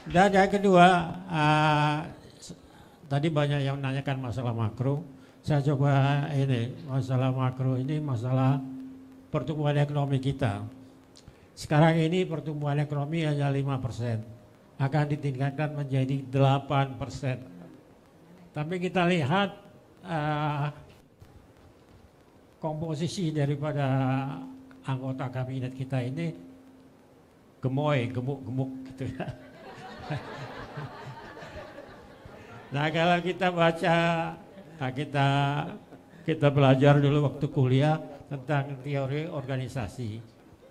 Dan yang kedua, tadi banyak yang menanyakan masalah makro. Saya coba ini, masalah makro ini masalah pertumbuhan ekonomi kita. Sekarang ini pertumbuhan ekonomi hanya 5%, akan ditingkatkan menjadi 8%. Tapi kita lihat komposisi daripada anggota kabinet kita ini gemoy, gemuk-gemuk gitu ya. Nah kalau kita baca, nah kita belajar dulu waktu kuliah tentang teori organisasi,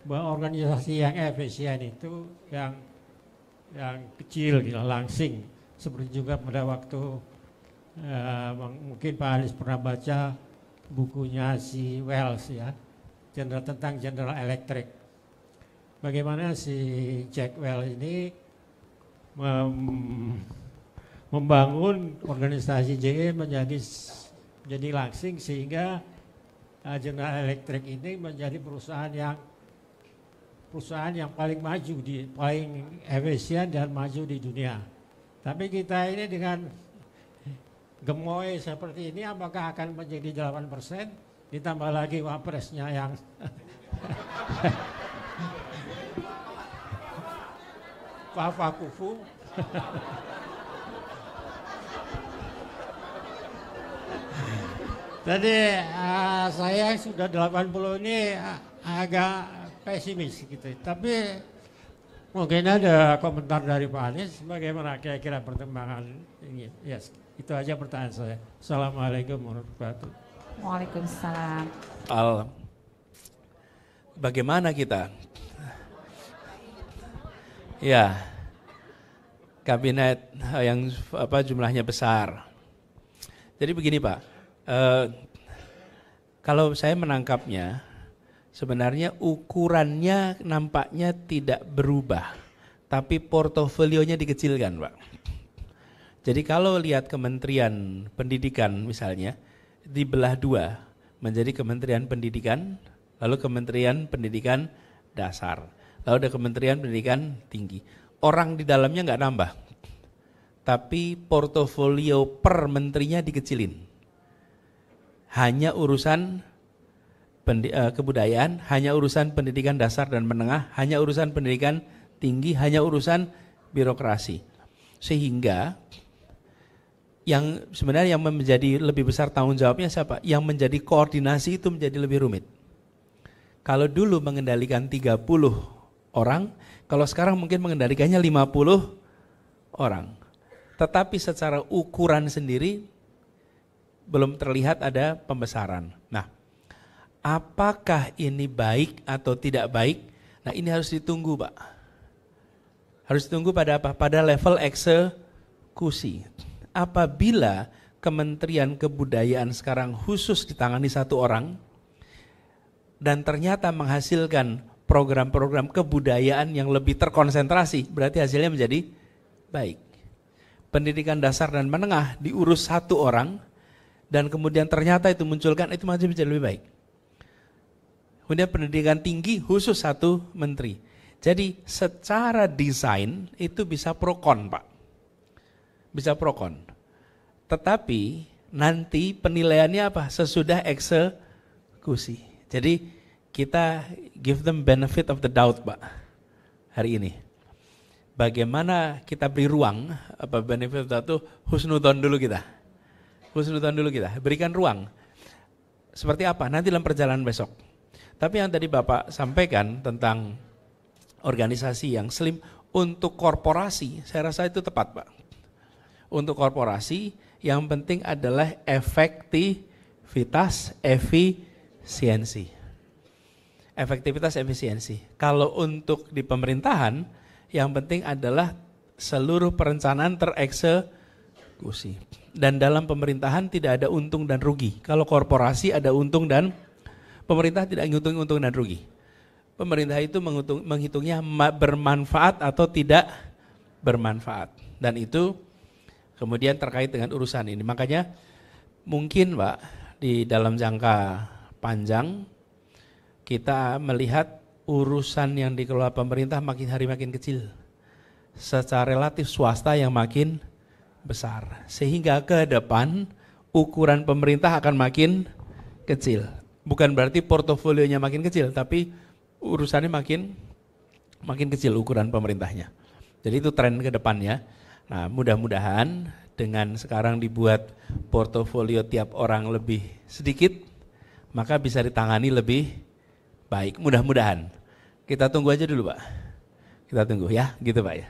bahwa organisasi yang efisien itu yang kecil, gitu, langsing. Seperti juga pada waktu mungkin Pak Anies pernah baca bukunya si Wells ya, tentang General Electric. Bagaimana si Jack Welch ini membangun organisasi JE menjadi langsing sehingga General Electric ini menjadi perusahaan yang paling maju, paling efisien dan maju di dunia. Tapi kita ini dengan gemoy seperti ini apakah akan menjadi 8%? Ditambah lagi wapresnya yang Papa Kufu. Jadi saya sudah 80 ini agak pesimis gitu. Tapi mungkin ada komentar dari Pak Anies bagaimana kira-kira perkembangan ini. Yes, itu aja pertanyaan saya. Assalamualaikum warahmatullahi wabarakatuh. Waalaikumsalam. Bagaimana kita? Ya, kabinet yang jumlahnya besar. Jadi begini Pak, kalau saya menangkapnya, sebenarnya ukurannya nampaknya tidak berubah, tapi portofolionya dikecilkan Pak. Jadi kalau lihat Kementerian Pendidikan misalnya, dibelah dua, menjadi Kementerian Pendidikan, lalu Kementerian Pendidikan Dasar, lalu ada Kementerian Pendidikan Tinggi. Orang di dalamnya nggak nambah, tapi portofolio per menterinya dikecilin. Hanya urusan kebudayaan, hanya urusan pendidikan dasar dan menengah, hanya urusan pendidikan tinggi, hanya urusan birokrasi. Sehingga yang sebenarnya yang menjadi lebih besar tanggung jawabnya siapa? Yang menjadi koordinasi itu menjadi lebih rumit. Kalau dulu mengendalikan 30 orang, kalau sekarang mungkin mengendalikannya 50 orang. Tetapi secara ukuran sendiri belum terlihat ada pembesaran. Nah, apakah ini baik atau tidak baik? Nah, ini harus ditunggu, Pak. Harus ditunggu pada apa? Pada level eksekusi. Apabila Kementerian Kebudayaan sekarang khusus ditangani satu orang dan ternyata menghasilkan program-program kebudayaan yang lebih terkonsentrasi, berarti hasilnya menjadi baik. Pendidikan dasar dan menengah diurus satu orang dan kemudian ternyata itu munculkan, itu masih menjadi lebih baik. Kemudian pendidikan tinggi khusus satu menteri. Jadi secara desain itu bisa pro kon, Pak. Bisa pro kon. Tetapi nanti penilaiannya apa? Sesudah eksekusi. Jadi kita give them benefit of the doubt, Pak, hari ini. Bagaimana kita beri ruang, apa benefit of the doubt itu husnudon dulu kita. Husnudon dulu kita, berikan ruang. Seperti apa? Nanti dalam perjalanan besok. Tapi yang tadi Bapak sampaikan tentang organisasi yang slim untuk korporasi, saya rasa itu tepat, Pak. Untuk korporasi yang penting adalah efektivitas, efisiensi. Efektivitas, efisiensi. Kalau untuk di pemerintahan, yang penting adalah seluruh perencanaan tereksekusi. Dan dalam pemerintahan tidak ada untung dan rugi. Kalau korporasi ada untung dan pemerintah tidak menghitung untung dan rugi. Pemerintah itu menghitungnya bermanfaat atau tidak bermanfaat. Dan itu kemudian terkait dengan urusan ini. Makanya mungkin Pak, di dalam jangka panjang kita melihat urusan yang dikelola pemerintah makin hari makin kecil. secara relatif swasta yang makin besar. Sehingga ke depan ukuran pemerintah akan makin kecil. Bukan berarti portofolionya makin kecil, tapi urusannya makin kecil ukuran pemerintahnya. Jadi itu tren ke depannya. Nah, mudah-mudahan dengan sekarang dibuat portofolio tiap orang lebih sedikit, maka bisa ditangani lebih baik. Mudah-mudahan. Kita tunggu aja dulu, Pak. Kita tunggu ya, gitu Pak ya.